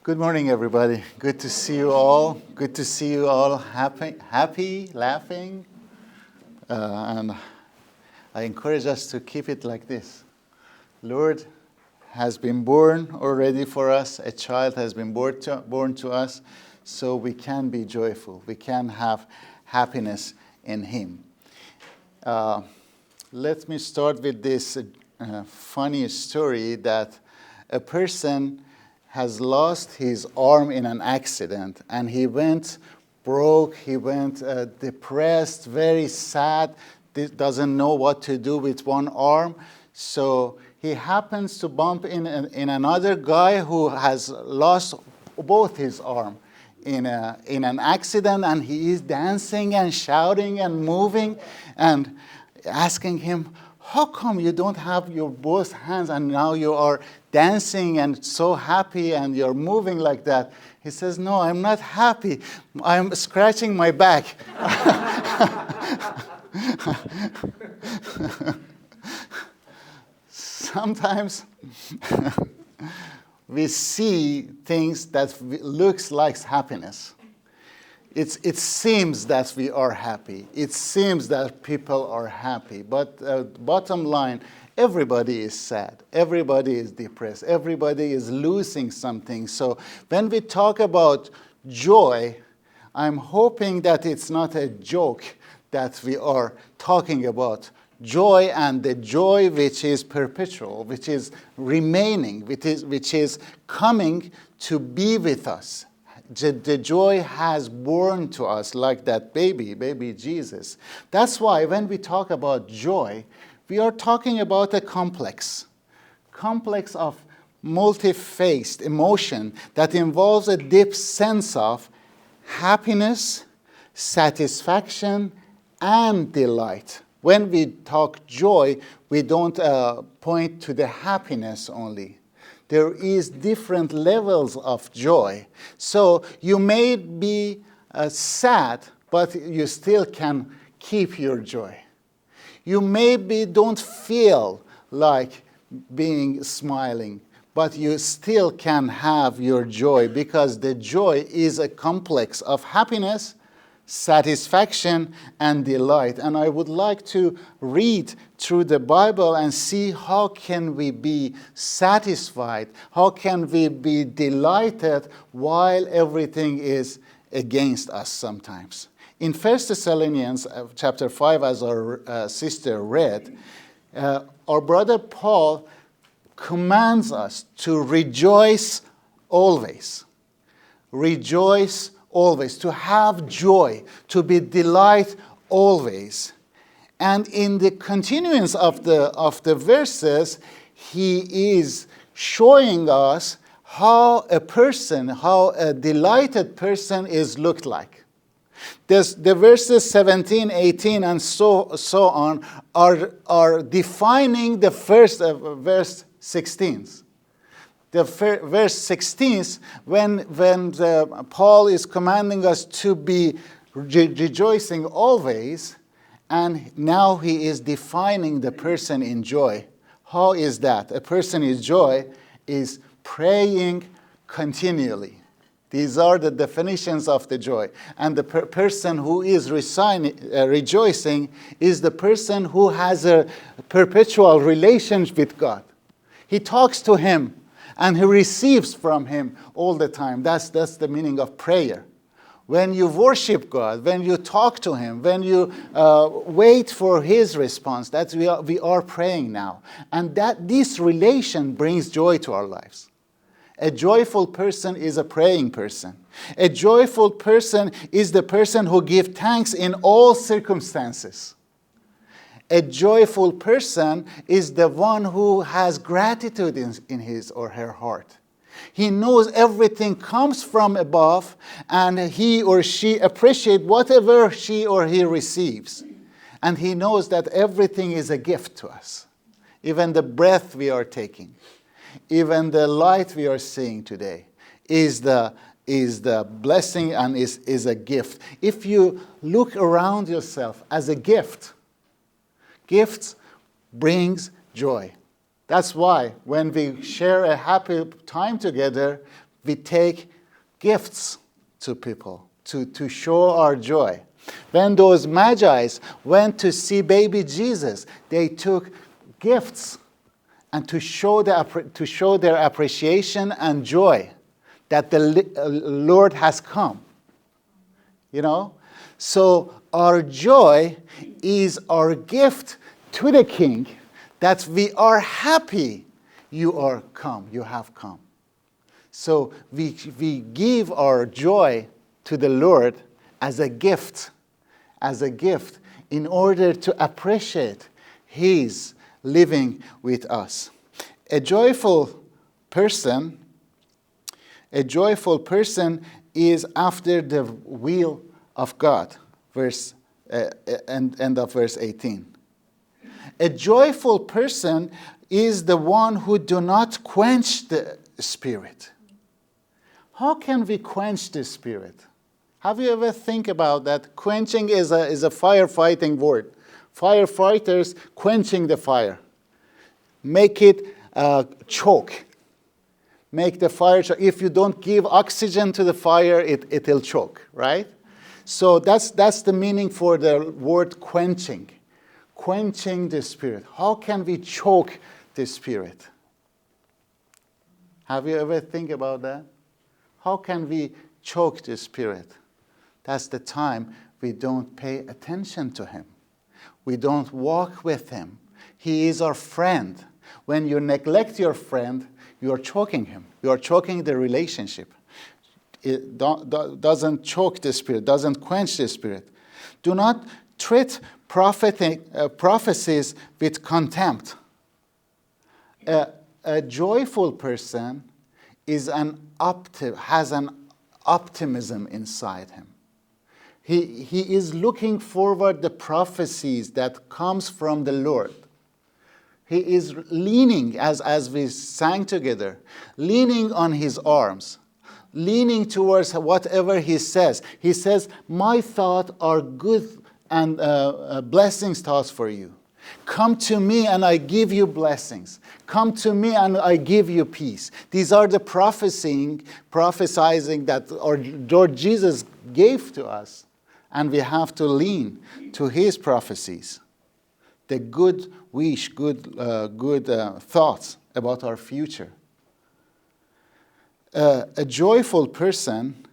Good morning, everybody. Good to see you all. Good to see you all happy, laughing. And I encourage us to keep it like this. Lord has been born already for us. A child has been born to us, so we can be joyful. We can have happiness in Him. Let me start with this funny story that a person has lost his arm in an accident, and he went broke, he went depressed, very sad, doesn't know what to do with one arm. So he happens to bump in another guy who has lost both his arm in an accident, and he is dancing and shouting and moving and asking him, how come you don't have your both hands and now you are dancing and so happy and you're moving like that? He says, no, I'm not happy. I'm scratching my back. Sometimes we see things that looks like happiness. It seems that we are happy. It seems that people are happy. But bottom line, everybody is sad. Everybody is depressed. Everybody is losing something. So when we talk about joy, I'm hoping that it's not a joke that we are talking about. Joy, and the joy which is perpetual, which is remaining, which is coming to be with us. The joy has born to us like that baby Jesus. That's why when we talk about joy, we are talking about a complex of multi-faced emotion that involves a deep sense of happiness, satisfaction, and delight. When we talk joy, we don't point to the happiness only. There is different levels of joy. So you may be sad, but you still can keep your joy. You maybe don't feel like being smiling, but you still can have your joy, because the joy is a complex of happiness, satisfaction, and delight. And I would like to read through the Bible and see how can we be satisfied, how can we be delighted while everything is against us sometimes. In 1 Thessalonians chapter 5, as our sister read, our brother Paul commands us to rejoice always. Rejoice always, to have joy, to be delight always. And in the continuance of the verses, he is showing us how a delighted person is looked like. The verses 17, 18, and so on are defining the first verse 16. The verse 16, when Paul is commanding us to be rejoicing always, and now he is defining the person in joy. How is that? A person in joy is praying continually. These are the definitions of the joy. And the person who is rejoicing is the person who has a perpetual relationship with God. He talks to Him, and he receives from Him all the time. That's the meaning of prayer. When you worship God, when you talk to Him, when you wait for His response, that's we are praying now. And this relation brings joy to our lives. A joyful person is a praying person. A joyful person is the person who gives thanks in all circumstances. A joyful person is the one who has gratitude in his or her heart. He knows everything comes from above, and he or she appreciates whatever she or he receives. And he knows that everything is a gift to us. Even the breath we are taking, even the light we are seeing today is the blessing and is a gift. If you look around yourself as a gift, gifts brings joy. That's why when we share a happy time together, we take gifts to people to show our joy. When those magi went to see baby Jesus, they took gifts and to show their appreciation and joy that the Lord has come. You know? So our joy is our gift to the King, that we are happy you are come, you have come. So we give our joy to the Lord as a gift in order to appreciate His living with us. A joyful person is after the will of God. End of verse 18. A joyful person is the one who do not quench the Spirit. How can we quench the Spirit? Have you ever think about that? Quenching is a firefighting word. Firefighters quenching the fire. Make it choke. Make the fire choke. If you don't give oxygen to the fire, it'll choke, right? So that's the meaning for the word quenching. Quenching the Spirit. How can we choke the Spirit? Have you ever think about that? How can we choke the Spirit? That's the time we don't pay attention to Him. We don't walk with Him. He is our friend. When you neglect your friend, you are choking him. You are choking the relationship. It doesn't choke the Spirit, doesn't quench the Spirit. Do not treat prophecies with contempt. A joyful person has an optimism inside him. He is looking forward the prophecies that comes from the Lord. He is leaning, as we sang together, leaning on His arms, leaning towards whatever He says. He says, my thoughts are good and blessings thoughts for you. Come to me and I give you blessings. Come to me and I give you peace. These are the prophesying that our Lord Jesus gave to us. And we have to lean to His prophecies. The good wish, good thoughts about our future. A joyful person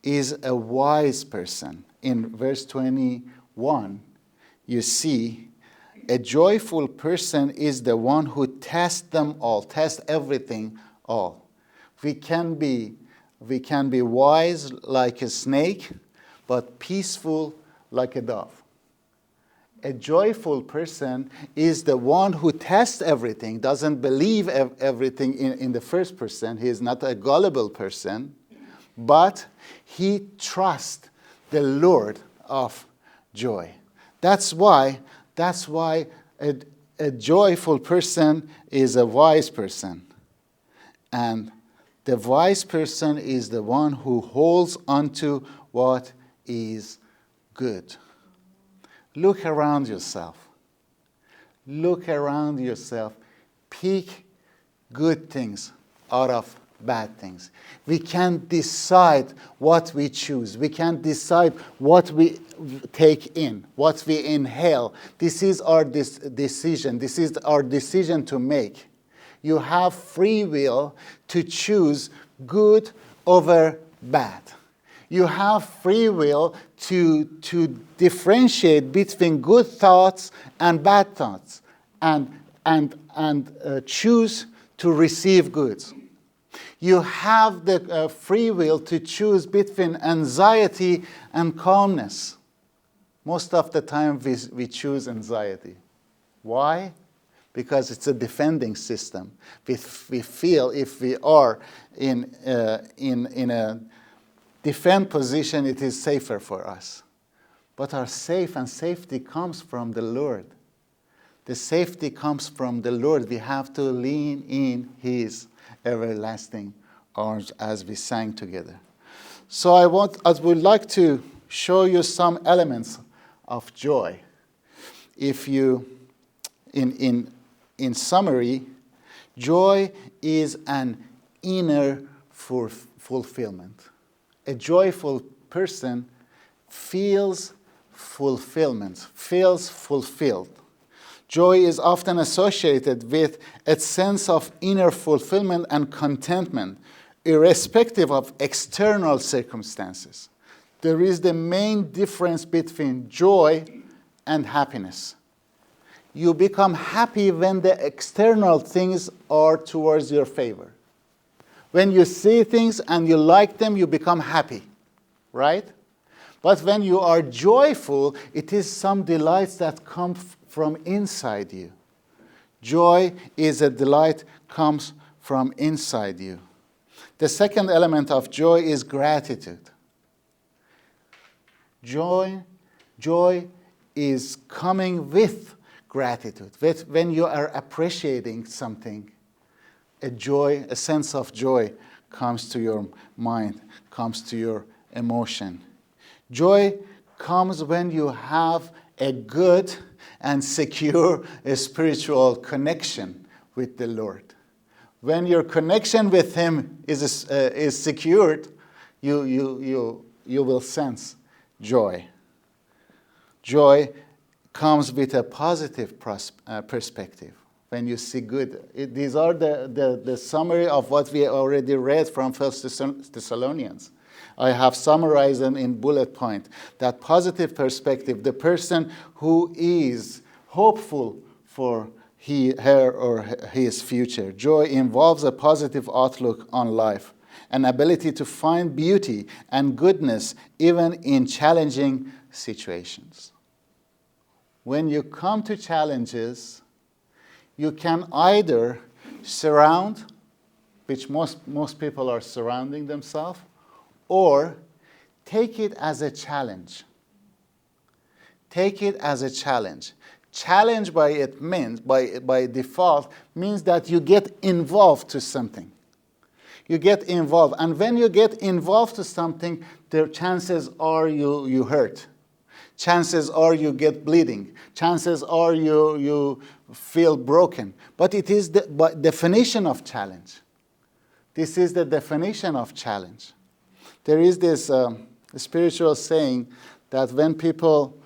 is a wise person. In verse 21, you see, a joyful person is the one who tests them all, tests everything all. We can be wise like a snake, but peaceful like a dove. A joyful person is the one who tests everything, doesn't believe everything in the first person. He is not a gullible person, but he trusts the Lord of joy. That's why a joyful person is a wise person. And the wise person is the one who holds onto what is good. Look around yourself. Look around yourself. Pick good things out of bad things. We can't decide what we choose. We can't decide what we take in, what we inhale. This is our decision. This is our decision to make. You have free will to choose good over bad. You have free will to differentiate between good thoughts and bad thoughts, and choose to receive goods. You have the free will to choose between anxiety and calmness. Most of the time we choose anxiety. Why? Because it's a defending system. We feel if we are in a defend position, it is safer for us. But our safety comes from the Lord. The safety comes from the Lord. We have to lean in His everlasting arms, as we sang together. So I would like to show you some elements of joy. If you, in summary, joy is an inner fulfillment. A joyful person feels fulfillment, feels fulfilled. Joy is often associated with a sense of inner fulfillment and contentment, irrespective of external circumstances. There is the main difference between joy and happiness. You become happy when the external things are towards your favor. When you see things and you like them, you become happy, right? But when you are joyful, it is some delights that come from inside you. Joy is a delight comes from inside you. The second element of joy is gratitude. Joy is coming with gratitude. When you are appreciating something, a sense of joy comes to your mind, comes to your emotion. Joy comes when you have a good and secure spiritual connection with the Lord. When your connection with Him is secured, you will sense joy. Joy comes with a positive perspective. When you see good, these are the summary of what we already read from 1 Thessalonians. I have summarized them in bullet point. That positive perspective, the person who is hopeful for her or his future. Joy involves a positive outlook on life, an ability to find beauty and goodness even in challenging situations. When you come to challenges, you can either surround, which most people are surrounding themselves, or take it as a challenge. Take it as a challenge. Challenge by default means that you get involved to something. You get involved. And when you get involved to something, the chances are you hurt. Chances are you get bleeding. Chances are you feel broken. But it is the definition of challenge. This is the definition of challenge. There is this spiritual saying that when people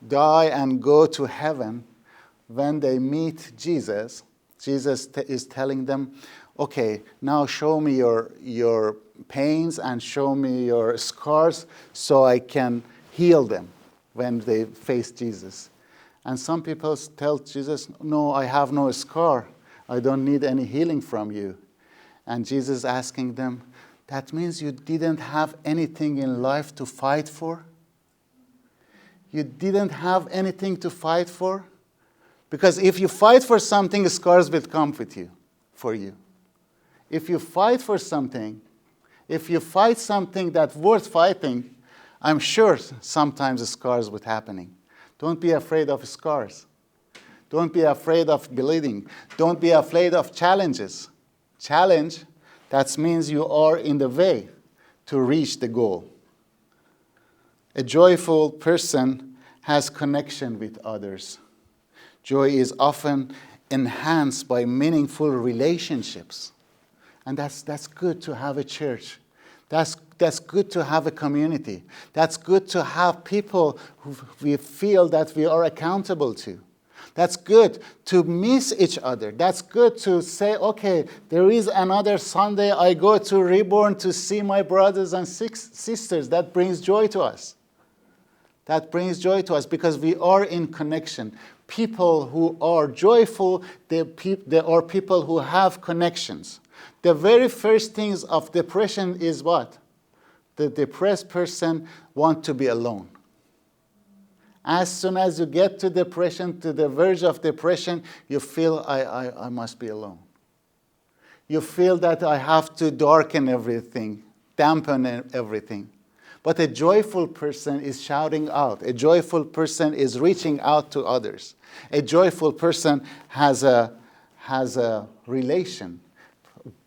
die and go to heaven, when they meet Jesus, Jesus is telling them, okay, now show me your pains and show me your scars so I can heal them when they face Jesus. And some people tell Jesus, no, I have no scar. I don't need any healing from you. And Jesus asking them, that means you didn't have anything in life to fight for? You didn't have anything to fight for? Because if you fight for something, scars will come for you. If you fight for something, if you fight something that's worth fighting, I'm sure sometimes scars would happening. Don't be afraid of scars. Don't be afraid of bleeding. Don't be afraid of challenges. Challenge, that means you are in the way to reach the goal. A joyful person has connection with others. Joy is often enhanced by meaningful relationships. And that's good to have a church. That's good to have a community. That's good to have people who we feel that we are accountable to. That's good to miss each other. That's good to say, okay, there is another Sunday I go to REBORN to see my brothers and sisters. That brings joy to us. That brings joy to us because we are in connection. People who are joyful, they are people who have connections. The very first things of depression is what? The depressed person wants to be alone. As soon as you get to depression, to the verge of depression, you feel, I must be alone. You feel that I have to darken everything, dampen everything. But a joyful person is shouting out. A joyful person is reaching out to others. A joyful person has a relation,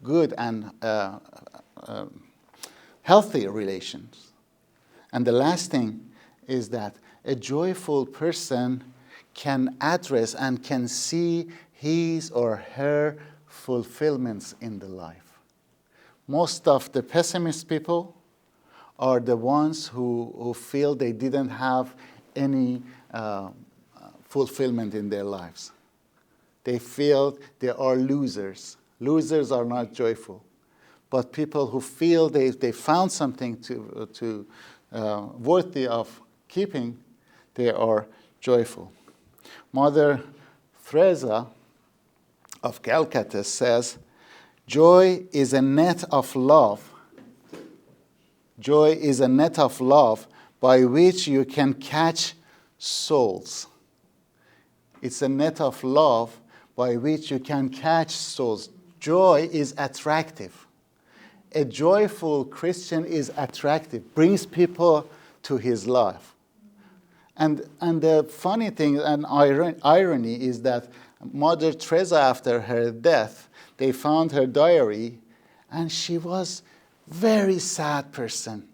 good and healthy relations. And the last thing is that a joyful person can address and can see his or her fulfillments in the life. Most of the pessimist people are the ones who feel they didn't have any fulfillment in their lives. They feel they are losers. Losers are not joyful. But people who feel they found something worthy of keeping, they are joyful. Mother Teresa of Calcutta says, joy is a net of love. Joy is a net of love by which you can catch souls. It's a net of love by which you can catch souls. Joy is attractive. A joyful Christian is attractive, brings people to his life. And the funny thing and irony is that Mother Teresa, after her death, they found her diary, and she was a very sad person.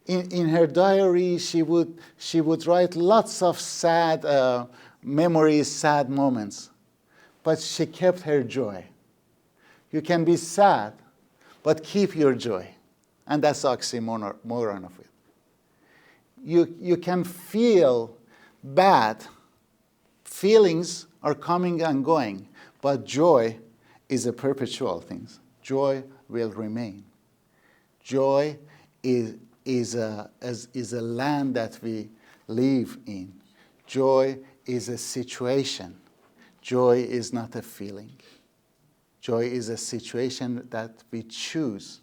In her diary, she would write lots of sad memories, sad moments. But she kept her joy. You can be sad, but keep your joy. And that's the oxymoron of it. You can feel bad. Feelings are coming and going, but joy is a perpetual thing. Joy will remain. Joy is a land that we live in. Joy is a situation. Joy is not a feeling. Joy is a situation that we choose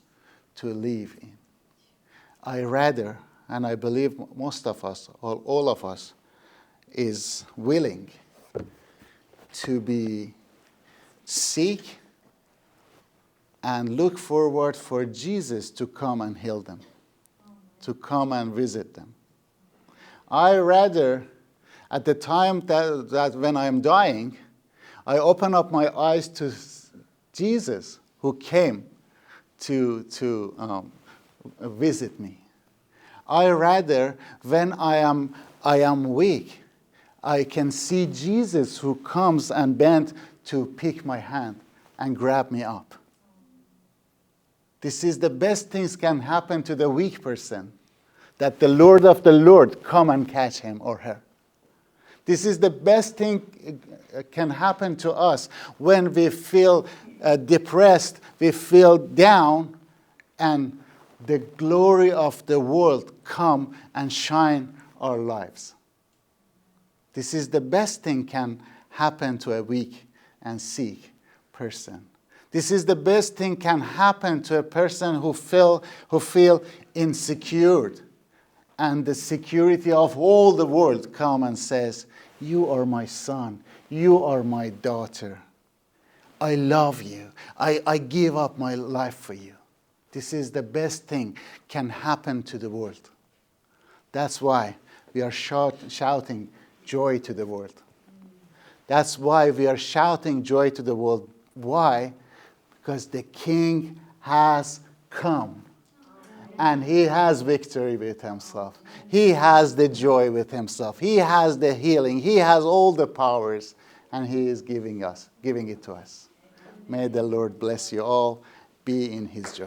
to live in. I rather, and I believe most of us, or all of us, is willing to be sick and look forward for Jesus to come and heal them, to come and visit them. I rather, at the time that when I'm dying, I open up my eyes to Jesus who came to visit me. I rather, when I am weak, I can see Jesus who comes and bent to pick my hand and grab me up. This is the best things can happen to the weak person, that the Lord of the Lord come and catch him or her. This is the best thing can happen to us when we feel depressed, we feel down, and the glory of the world come and shine our lives. This is the best thing can happen to a weak and sick person. This is the best thing can happen to a person who feel insecure, and the security of all the world come and says, you are my son, you are my daughter. I love you. I give up my life for you. This is the best thing can happen to the world. That's why we are shouting joy to the world. That's why we are shouting joy to the world. Why? Because the King has come. And he has victory with himself. He has the joy with himself. He has the healing. He has all the powers. And he is giving it to us. May the Lord bless you all. Be in his joy.